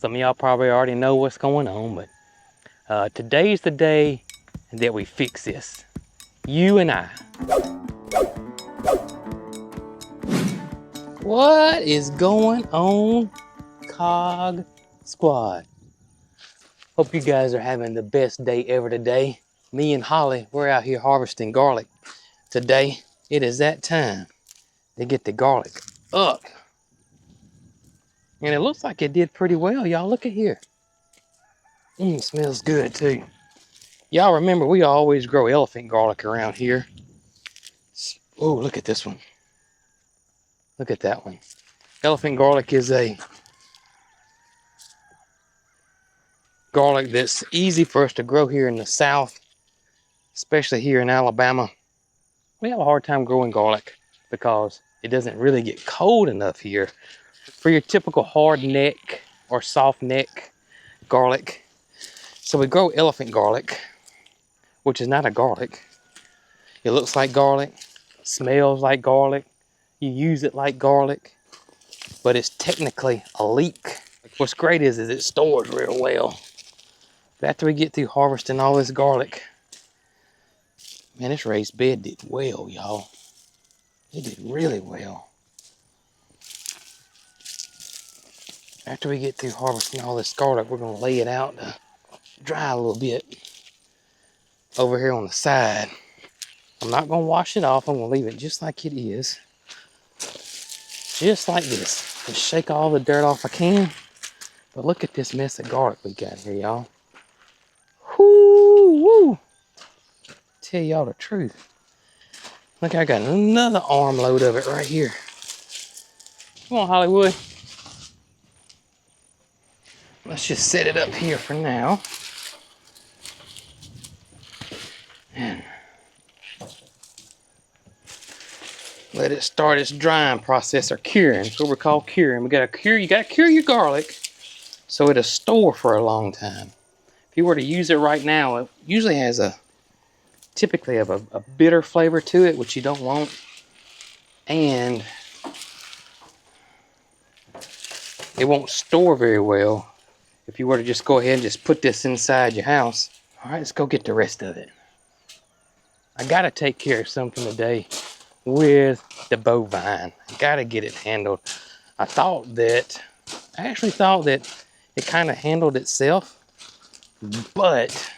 Some of y'all probably already know what's going on, but today's the day that we fix this. You and I. What is going on, Cog Squad? Hope you guys are having the best day ever today. Me and Holly, we're out here harvesting garlic. Today, it is that time to get the garlic up. And it looks like it did pretty well, y'all. Look at here. Smells good too. Y'all remember we always grow elephant garlic around here. Oh, look at this one. Look at that one. Elephant garlic is a garlic that's easy for us to grow here in the South, especially here in Alabama. We have a hard time growing garlic because it doesn't really get cold enough here for your typical hard neck or soft neck garlic. So we grow elephant garlic, which is not a garlic. It looks like garlic, smells like garlic, you use it like garlic, but it's technically a leek. What's great is it stores real well. But after we get through harvesting all this garlic, man, this raised bed did well, y'all. It did really well. After we get through harvesting all this garlic, we're gonna lay it out to dry a little bit over here on the side. I'm not gonna wash it off. I'm gonna leave it just like it is. Just like this. Just shake all the dirt off I can. But look at this mess of garlic we got here, y'all. Whoo! Tell y'all the truth. Look, I got another armload of it right here. Come on, Hollywood. Let's just set it up here for now. And let it start its drying process, or curing. That's what we call curing. You gotta cure your garlic so it'll store for a long time. If you were to use it right now, it usually has typically have a bitter flavor to it, which you don't want. And it won't store very well if you were to just go ahead and just put this inside your house. All right, let's go get the rest of it. I gotta take care of something today with the bovine. I gotta get it handled. I actually thought that it kind of handled itself, but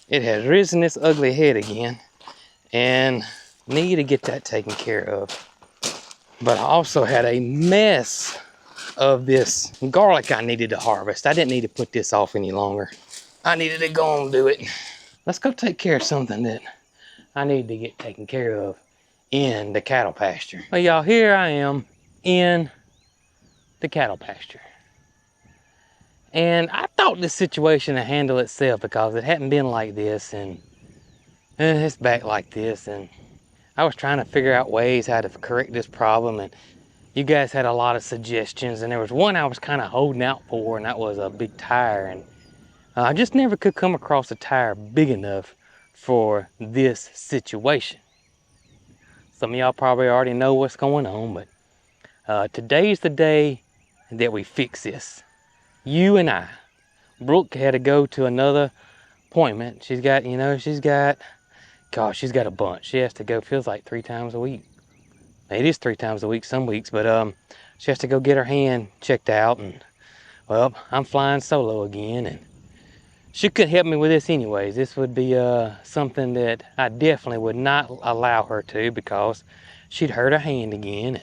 it has risen its ugly head again, and need to get that taken care of. But I also had a mess of this garlic I needed to harvest. I didn't need to put this off any longer. I needed to go and do it. Let's go take care of something that I need to get taken care of in the cattle pasture. Well, y'all, here I am in the cattle pasture. And I thought this situation would handle itself because it hadn't been like this, and it's back like this, and I was trying to figure out ways how to correct this problem, and you guys had a lot of suggestions, and there was one I was kind of holding out for, and that was a big tire, and I just never could come across a tire big enough for this situation. Some of y'all probably already know what's going on, but today's the day that we fix this. You and I. Brooke had to go to another appointment. She's got a bunch. She has to go, feels like 3 times a week. It is 3 times a week some weeks, but she has to go get her hand checked out, and well, I'm flying solo again, and she couldn't help me with this anyways. This would be something that I definitely would not allow her to, because she'd hurt her hand again.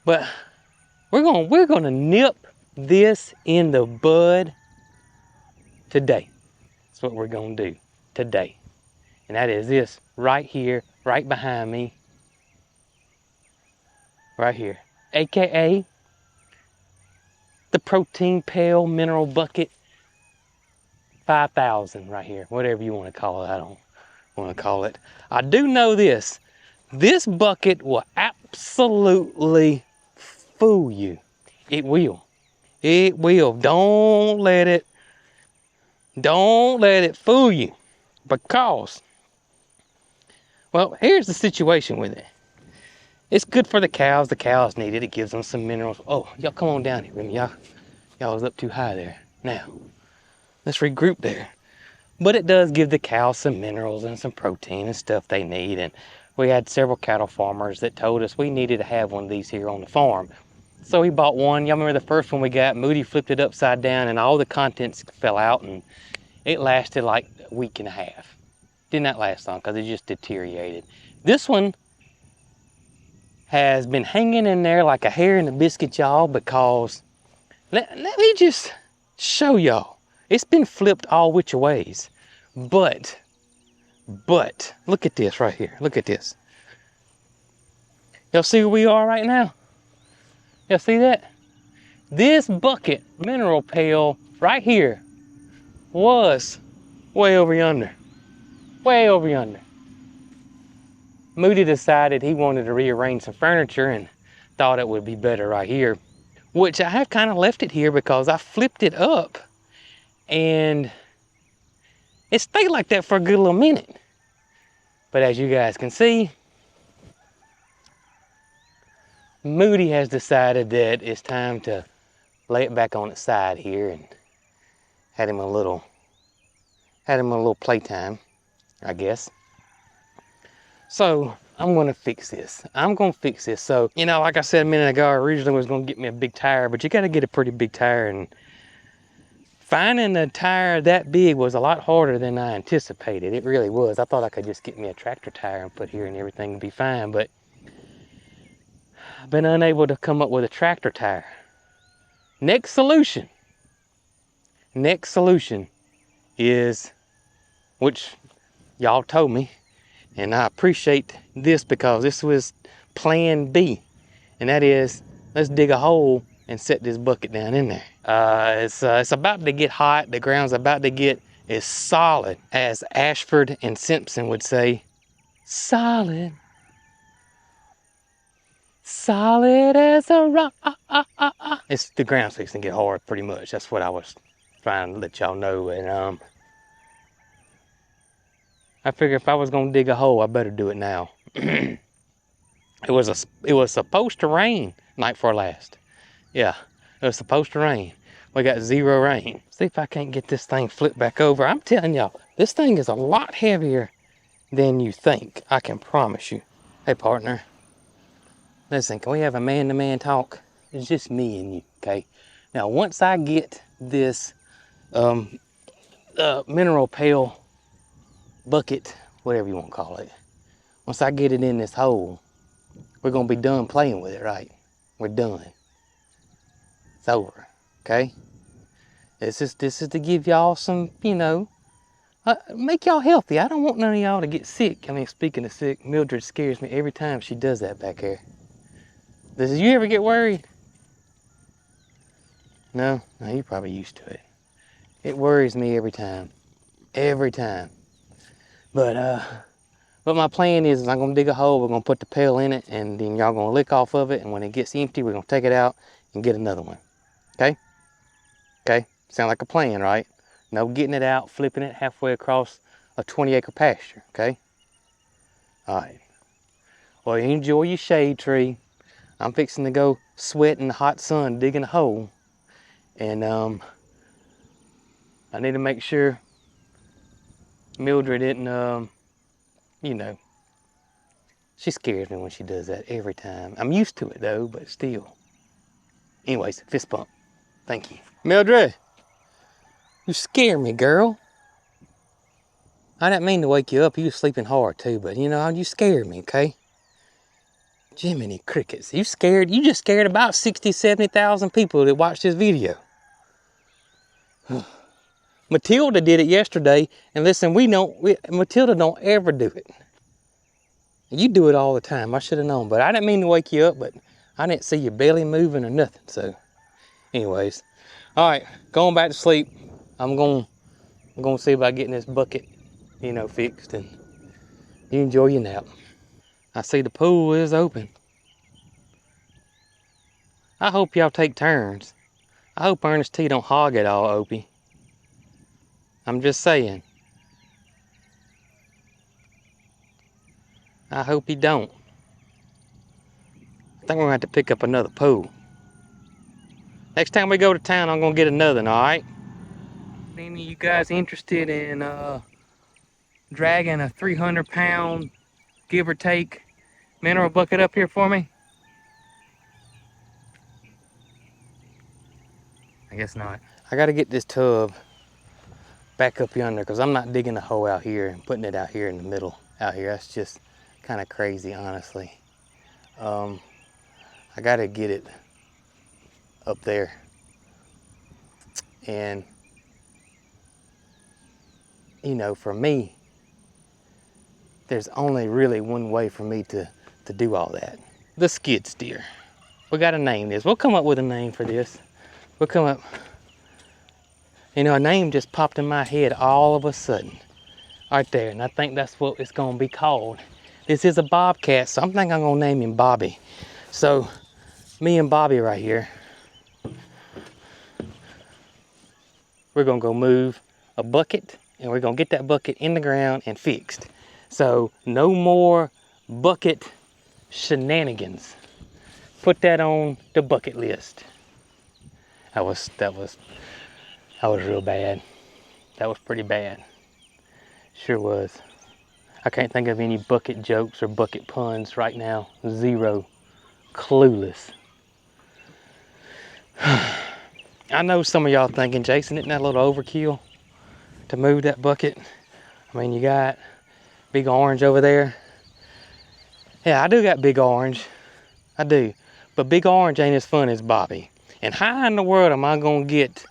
But we're gonna nip this in the bud today. That's what we're gonna do today. And that is this right here, right behind me. Right here. AKA the Protein Pail Mineral Bucket 5000 right here. Whatever you want to call it. I don't want to call it. I do know this. This bucket will absolutely fool you. It will. It will. Don't let it fool you. Because Well, here's the situation with it. It's good for the cows. The cows need it. It gives them some minerals. Oh, y'all come on down here with me. Y'all was up too high there. Now, let's regroup there. But it does give the cows some minerals and some protein and stuff they need. And we had several cattle farmers that told us we needed to have one of these here on the farm. So we bought one. Y'all remember the first one we got? Moody flipped it upside down and all the contents fell out, and it lasted like a week and a half. Did not last long because it just deteriorated. This one has been hanging in there like a hair in a biscuit, y'all, because let me just show y'all. It's been flipped all which ways. But look at this right here. Look at this. Y'all see where we are right now? Y'all see that? This bucket mineral pail right here was way over yonder. Way over yonder. Moody decided he wanted to rearrange some furniture and thought it would be better right here, which I have kind of left it here because I flipped it up and it stayed like that for a good little minute. But as you guys can see, Moody has decided that it's time to lay it back on its side here, and had him a little playtime, I guess. So I'm gonna fix this. So, you know, like I said a minute ago, I originally was gonna get me a big tire, but you gotta get a pretty big tire, and finding a tire that big was a lot harder than I anticipated. It really was. I thought I could just get me a tractor tire and put here and everything would be fine, but I've been unable to come up with a tractor tire. Next solution is, which y'all told me, and I appreciate this because this was plan B, and that is, let's dig a hole and set this bucket down in there. It's about to get hot. The ground's about to get as solid as Ashford and Simpson would say, solid. Solid as a rock. It's the ground's fixing to get hard pretty much. That's what I was trying to let y'all know. And I figure if I was gonna dig a hole, I better do it now. It was supposed to rain night before last. Yeah, it was supposed to rain. We got 0 rain. See if I can't get this thing flipped back over. I'm telling y'all, this thing is a lot heavier than you think. I can promise you. Hey partner, listen, can we have a man-to-man talk? It's just me and you, okay? Now, once I get this mineral pail, bucket, whatever you want to call it, once I get it in this hole, we're going to be done playing with it, right? We're done. It's over, okay? This is to give y'all some, you know, make y'all healthy. I don't want none of y'all to get sick. I mean, speaking of sick, Mildred scares me every time she does that back here. Does you ever get worried? No, you're probably used to it. It worries me every time. Every time. But my plan is I'm gonna dig a hole, we're gonna put the pail in it, and then y'all gonna lick off of it, and when it gets empty, we're gonna take it out and get another one. Okay? Okay? Sound like a plan, right? No getting it out, flipping it halfway across a 20-acre pasture, okay? Alright. Well, you enjoy your shade tree. I'm fixing to go sweat in the hot sun digging a hole. And I need to make sure Mildred didn't, you know, she scares me when she does that every time. I'm used to it though, but still. Anyways, fist bump. Thank you. Mildred, you scare me, girl. I didn't mean to wake you up. You were sleeping hard too, but you know, you scared me, okay? Jiminy crickets. You scared, you just scared about 60, 70,000 people that watched this video. Matilda did it yesterday, and listen, Matilda don't ever do it. You do it all the time. I should have known, but I didn't mean to wake you up, but I didn't see your belly moving or nothing, so. Anyways, all right, going back to sleep. I'm gonna see about getting this bucket, you know, fixed, and you enjoy your nap. I see the pool is open. I hope y'all take turns. I hope Ernest T don't hog it all, Opie. I'm just saying. I hope he don't. I think we're gonna have to pick up another pole. Next time we go to town, I'm gonna get another one, all right? Any of you guys interested in dragging a 300-pound, give or take, mineral bucket up here for me? I guess not. I gotta get this tub back up yonder because I'm not digging a hole out here and putting it out here in the middle out here. That's just kind of crazy, honestly. I gotta get it up there. And, you know, for me, there's only really one way for me to do all that. The skid steer. We gotta name this. We'll come up with a name for this. We'll come up. You know, a name just popped in my head all of a sudden. Right there, and I think that's what it's gonna be called. This is a Bobcat, so I'm thinking I'm gonna name him Bobby. So, me and Bobby right here, we're gonna go move a bucket, and we're gonna get that bucket in the ground and fixed. So, no more bucket shenanigans. Put that on the bucket list. That was real bad. That was pretty bad. Sure was. I can't think of any bucket jokes or bucket puns right now. Zero. Clueless. I know some of y'all thinking, Jason, isn't that a little overkill to move that bucket? I mean, you got Big Orange over there. Yeah, I do got Big Orange. I do. But Big Orange ain't as fun as Bobby. And how in the world am I gonna get,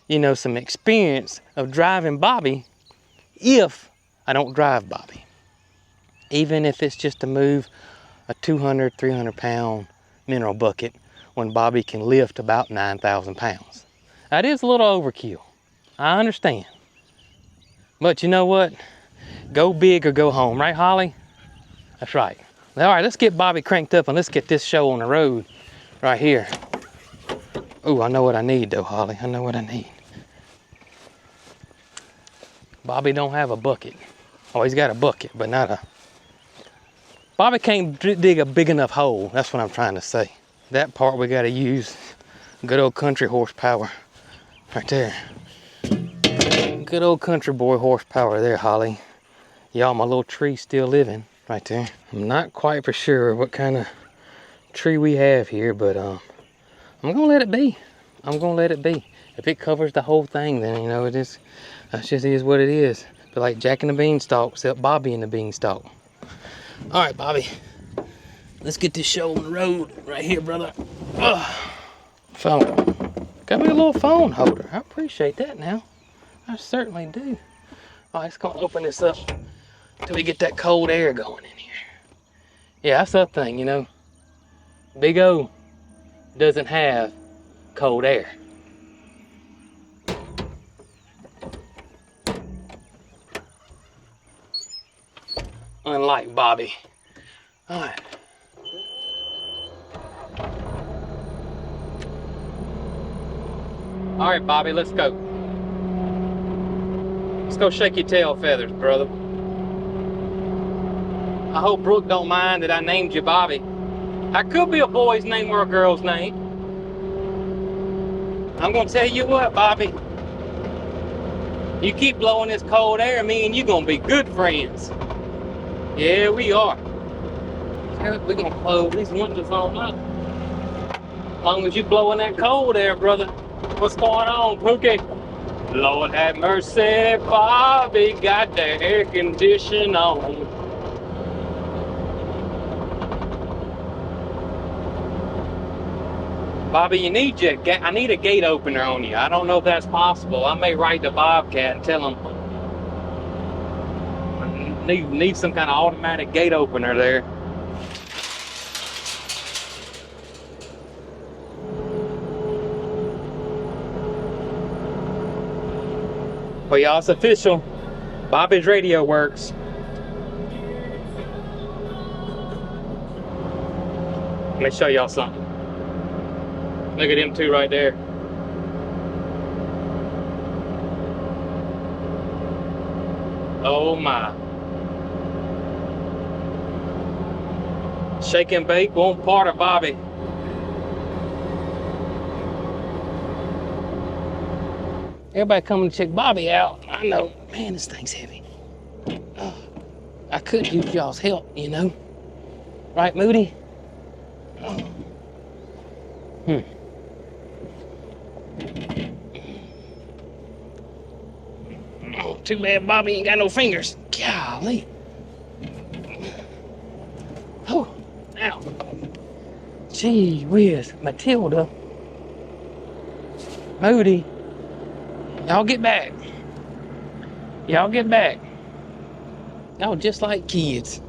you know, some experience of driving Bobby if I don't drive Bobby? Even if it's just to move a 200, 300-pound mineral bucket when Bobby can lift about 9,000 pounds. That is a little overkill. I understand. But you know what? Go big or go home, right, Holly? That's right. All right, let's get Bobby cranked up and let's get this show on the road right here. Oh, I know what I need though, Holly. I know what I need. Bobby don't have a bucket. Oh, he's got a bucket, but not a... Bobby can't dig a big enough hole. That's what I'm trying to say. That part we gotta use good old country horsepower right there. Good old country boy horsepower there, Holly. Y'all, my little tree still living right there. I'm not quite for sure what kind of tree we have here, but I'm gonna let it be. I'm gonna let it be. If it covers the whole thing, then you know it is. That just is what it is. But like Jack and the Beanstalk, except Bobby and the Beanstalk. All right, Bobby. Let's get this show on the road right here, brother. Phone. Got me a little phone holder. I appreciate that now. I certainly do. All right, let's go open this up till we get that cold air going in here. Yeah, that's the thing, you know. Big O doesn't have cold air. Unlike Bobby. All right. All right, Bobby, let's go. Let's go shake your tail feathers, brother. I hope Brooke don't mind that I named you Bobby. That could be a boy's name or a girl's name. I'm gonna tell you what, Bobby. You keep blowing this cold air, me and you gonna be good friends. Yeah, we are. We're gonna close these windows on up. As long as you blowing that cold air, brother. What's going on, Pookie? Lord have mercy, Bobby got the air condition on. Bobby, you need I need a gate opener on you. I don't know if that's possible. I may write to Bobcat and tell him need some kind of automatic gate opener there. Well, y'all, it's official. Bobby's radio works. Let me show y'all something. Look at them two right there. Oh my. Shake and bake won't part of Bobby. Everybody coming to check Bobby out. I know, man, this thing's heavy. Oh, I could use y'all's help, you know. Right, Moody? Oh. Oh, too bad Bobby ain't got no fingers. Golly. Oh, ow. Gee whiz, Matilda. Moody. Y'all get back. Y'all get back. Y'all just like kids.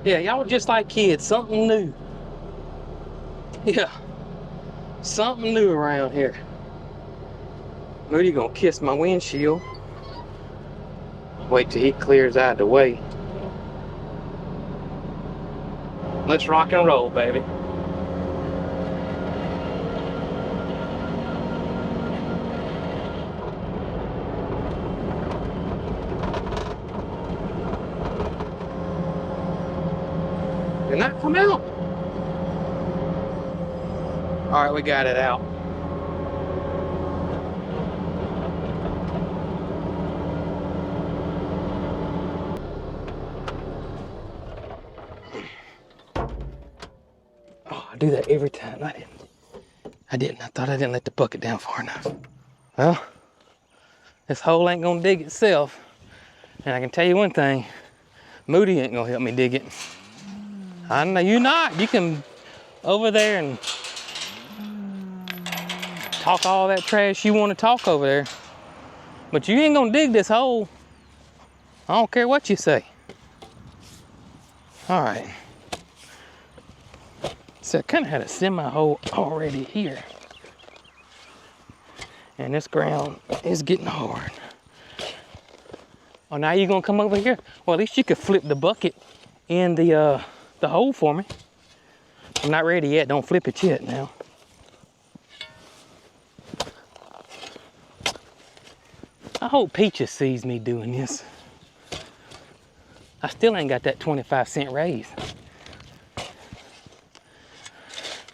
Yeah, y'all just like kids. Something new. Yeah. Something new around here. Moody gonna kiss my windshield. Wait till he clears out of the way. Let's rock and roll, baby. Did not come out. All right, we got it out. Oh, I do that every time. I didn't. I thought I didn't let the bucket down far enough. Well, this hole ain't gonna dig itself. And I can tell you one thing, Moody ain't gonna help me dig it. I know you not. You can over there and talk all that trash you want to talk over there. But you ain't gonna dig this hole. I don't care what you say. All right. So I kind of had a semi-hole already here. And this ground is getting hard. Oh, now you gonna come over here? Well, at least you could flip the bucket in the hole for me. I'm not ready yet. Don't flip it yet now. I hope Peaches sees me doing this. I still ain't got that 25-cent raise.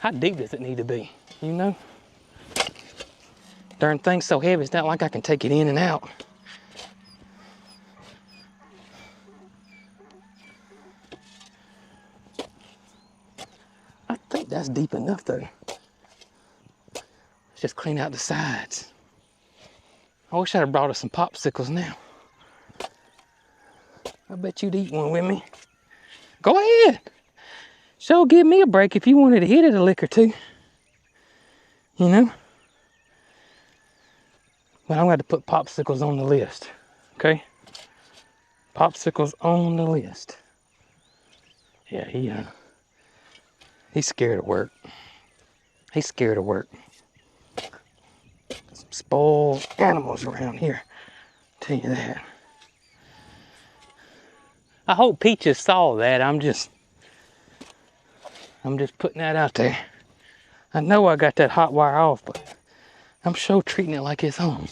How deep does it need to be? You know? Darn thing's so heavy, it's not like I can take it in and out. I think that's deep enough though. Let's just clean out the sides. I wish I'd have brought us some popsicles now. I bet you'd eat one with me. Go ahead. So give me a break if you wanted to hit it a lick or two. You know? But I'm going to put popsicles on the list. Okay? Popsicles on the list. Yeah, he's scared of work. He's scared of work. Some spoiled animals around here. Tell you that. I hope Peaches saw that. I'm just putting that out there. I know I got that hot wire off, but I'm sure treating it like it's on.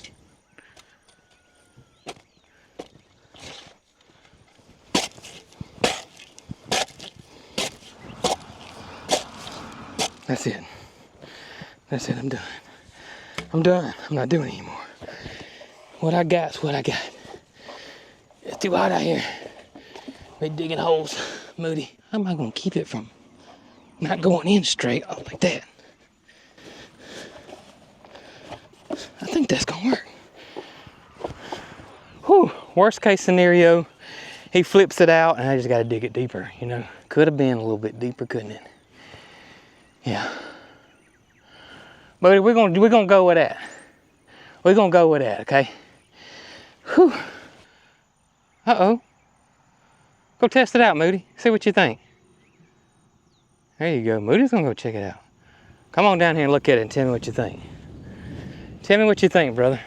That's it. That's it, I'm done. I'm done. I'm not doing it anymore. What I got is what I got. It's too hot out here. We're digging holes, Moody. How am I gonna keep it from not going in straight up like that? I think that's gonna work. Whew, worst case scenario, he flips it out and I just gotta dig it deeper, you know. Could have been a little bit deeper, couldn't it? Yeah. But we're gonna go with that. We're gonna go with that, okay? Whew. Uh-oh. Go test it out, Moody. See what you think. There you go. Moody's gonna go check it out. Come on down here and look at it and tell me what you think. Tell me what you think, brother.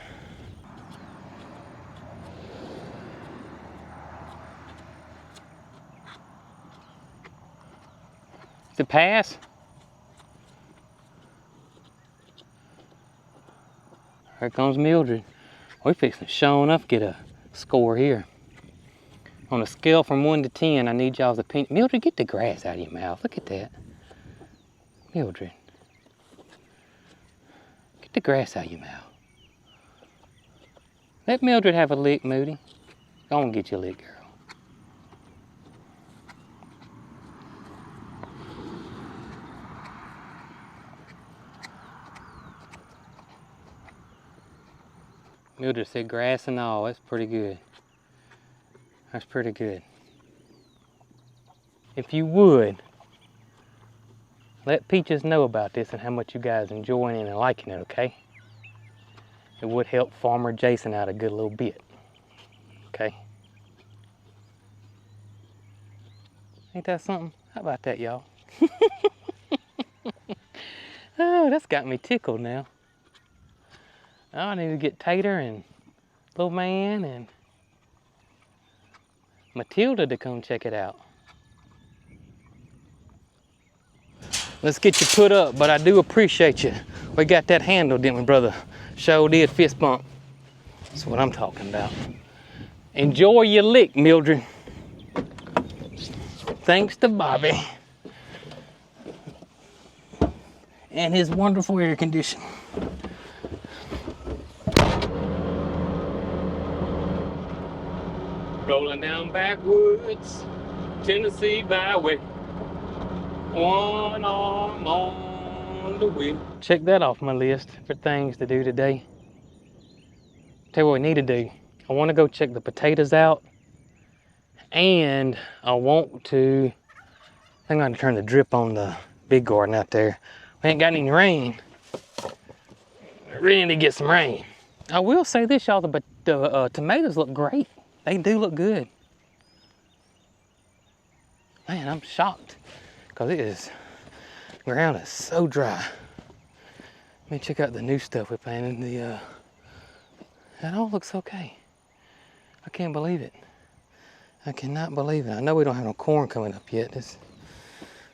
Does it pass? Here comes Mildred. We fixing to show enough get a score here. On a scale from 1 to 10, I need y'all's opinion. Mildred, get the grass out of your mouth. Look at that. Mildred. Get the grass out of your mouth. Let Mildred have a lick, Moody. Go on, get your lick, girl. Mildred said grass and all. That's pretty good. That's pretty good. If you would, let Peaches know about this and how much you guys are enjoying it and liking it, okay? It would help Farmer Jason out a good little bit, okay? Ain't that something? How about that, y'all? Oh, that's got me tickled now. Oh, I need to get Tater and Little Man and Matilda to come check it out. Let's get you put up, but I do appreciate you. We got that handled, didn't we, brother? Sure did, fist bump. That's what I'm talking about. Enjoy your lick, Mildred. Thanks to Bobby and his wonderful air conditioning. Rolling down backwoods, Tennessee byway. One arm on the wheel. Check that off my list for things to do today. Tell you what we need to do. I want to go check the potatoes out, and I want to, I think I'm gonna turn the drip on the big garden out there. We ain't got any rain. We really need to get some rain. I will say this, y'all, the tomatoes look great. They do look good. Man, I'm shocked because the ground is so dry. Let me check out the new stuff we planted. That all looks okay. I can't believe it. I cannot believe it. I know we don't have no corn coming up yet. It's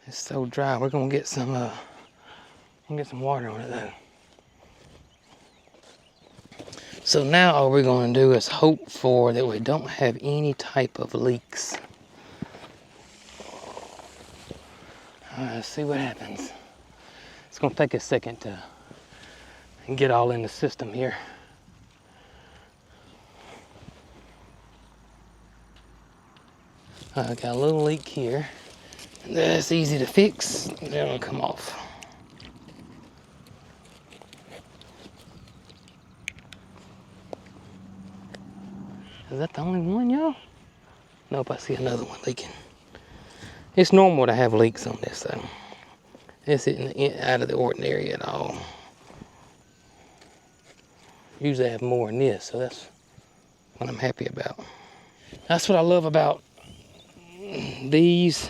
so dry. We're gonna get some water on it though. So now all we're gonna do is hope for that we don't have any type of leaks. All right, let's see what happens. It's gonna take a second to get all in the system here. I got a little leak here. That's easy to fix. It'll come off. Is that the only one, y'all? Nope, I see another one leaking. It's normal to have leaks on this though. This isn't out of the ordinary at all. Usually I have more than this, so that's what I'm happy about. That's what I love about these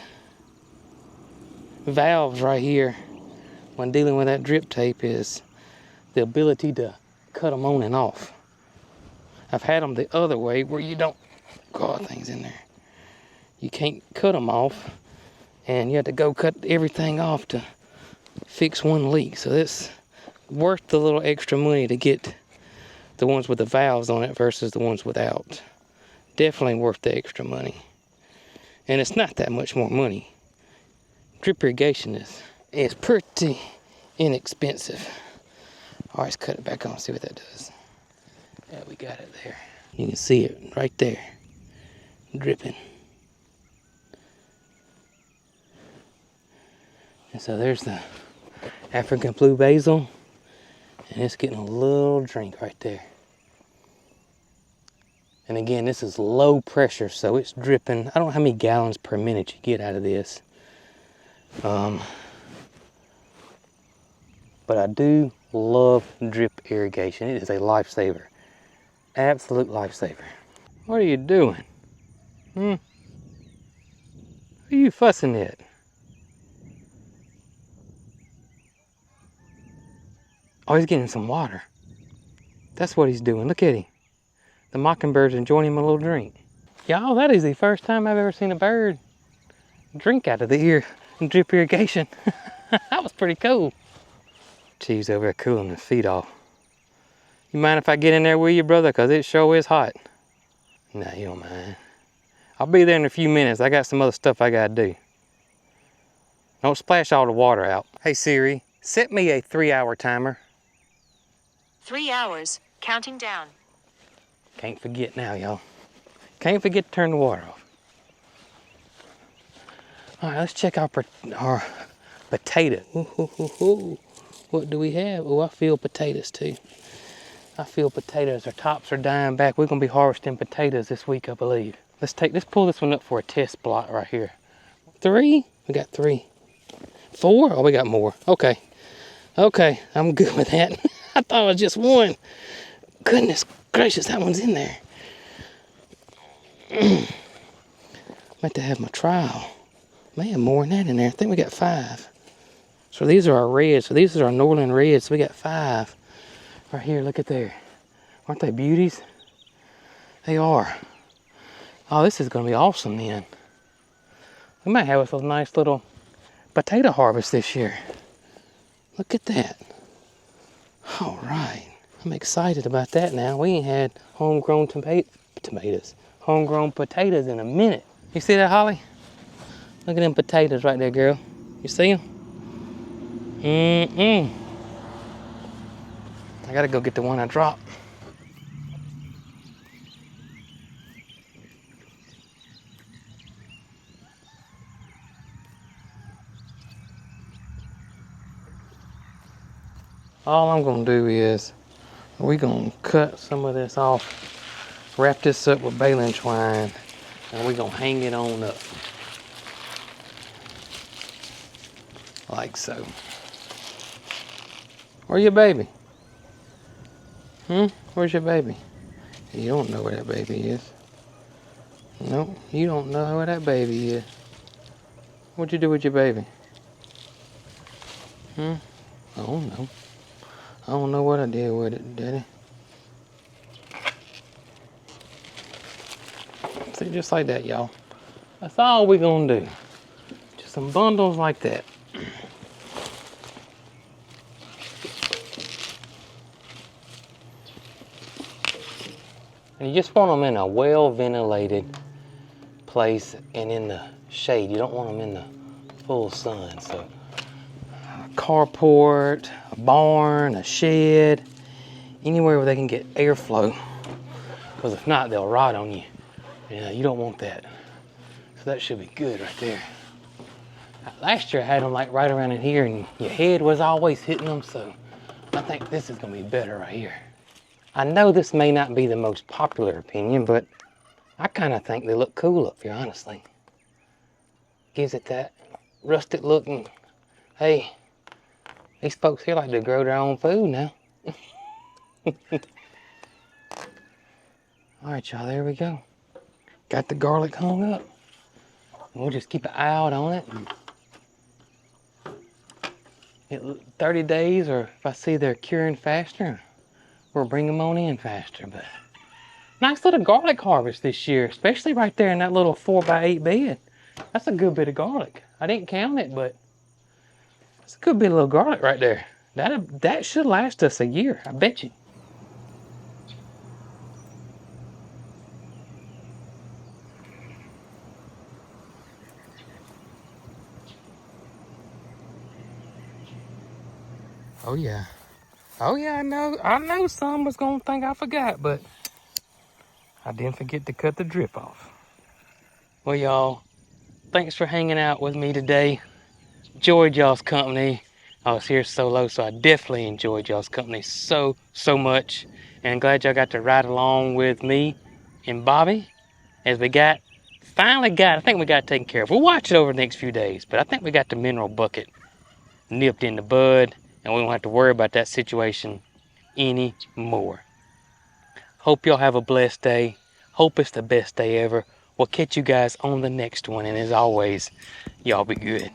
valves right here when dealing with that drip tape is the ability to cut them on and off. I've had them the other way where you don't, God, things in there. You can't cut them off and you have to go cut everything off to fix one leak. So it's worth the little extra money to get the ones with the valves on it versus the ones without. Definitely worth the extra money. And it's not that much more money. Drip irrigation is pretty inexpensive. All right, let's cut it back on, see what that does. Yeah, we got it there. You can see it right there, dripping. And so there's the African blue basil, and it's getting a little drink right there. And again, this is low pressure, so it's dripping. I don't know how many gallons per minute you get out of this. But I do love drip irrigation. It is a lifesaver. Absolute lifesaver. What are you doing? What are you fussing at? Oh, he's getting some water. That's what he's doing. Look at him. The mockingbird's enjoying him a little drink. Y'all, that is the first time I've ever seen a bird drink out of the drip irrigation. That was pretty cool. She's over there cooling his feet off. You mind if I get in there with you, brother? Because it sure is hot. No, you don't mind. I'll be there in a few minutes. I got some other stuff I gotta do. Don't splash all the water out. Hey Siri, set me a 3-hour timer. 3 hours, counting down. Can't forget now, y'all. Can't forget to turn the water off. All right, let's check our potato. Ooh. What do we have? Oh, I feel potatoes too. I feel potatoes. Our tops are dying back. We're gonna be harvesting potatoes this week, I believe. Let's pull this one up for a test plot right here. 3? We got 3. 4? Oh, we got more. Okay, I'm good with that. I thought it was just 1. Goodness gracious, that one's in there. I'm about to have my trial. May have more than that in there. I think we got 5. So these are our reds. So these are our Northern reds. So we got 5. Right here, look at there. Aren't they beauties? They are. Oh, this is gonna be awesome then. We might have us a nice little potato harvest this year. Look at that. All right, I'm excited about that now. We ain't had homegrown homegrown potatoes in a minute. You see that, Holly? Look at them potatoes right there, girl. You see them? I gotta go get the one I dropped. All I'm gonna do is, we're gonna cut some of this off, wrap this up with baling twine, and we're gonna hang it on up. Like so. Where's your baby? Where's your baby? You don't know where that baby is. No, you don't know where that baby is. What'd you do with your baby? I don't know. I don't know what I did with it, Daddy. See, just like that, y'all. That's all we're gonna do. Just some bundles like that. And you just want them in a well-ventilated place and in the shade. You don't want them in the full sun. So a carport, a barn, a shed, anywhere where they can get airflow. Because if not, they'll rot on you. Yeah, you don't want that. So that should be good right there. Last year I had them like right around in here and your head was always hitting them. So I think this is gonna be better right here. I know this may not be the most popular opinion, but I kind of think they look cool up here, honestly. Gives it that rustic look, and hey, these folks here like to grow their own food now. All right, y'all, there we go. Got the garlic hung up. We'll just keep an eye out on it. And 30 days, or if I see they're curing faster, we'll bring them on in faster. But nice little garlic harvest this year, especially right there in that little 4x8 bed. That's a good bit of garlic. I didn't count it, but it's a good bit of little garlic right there. That should last us a year, I bet you. Oh yeah. Oh yeah, I know some was gonna think I forgot, but I didn't forget to cut the drip off. Well, y'all, thanks for hanging out with me today. Enjoyed y'all's company. I was here solo, so I definitely enjoyed y'all's company so much. And glad y'all got to ride along with me and Bobby as we finally got, I think we got it taken care of. We'll watch it over the next few days, but I think we got the mineral bucket nipped in the bud, and we don't have to worry about that situation anymore. Hope y'all have a blessed day. Hope it's the best day ever. We'll catch you guys on the next one, and as always, y'all be good.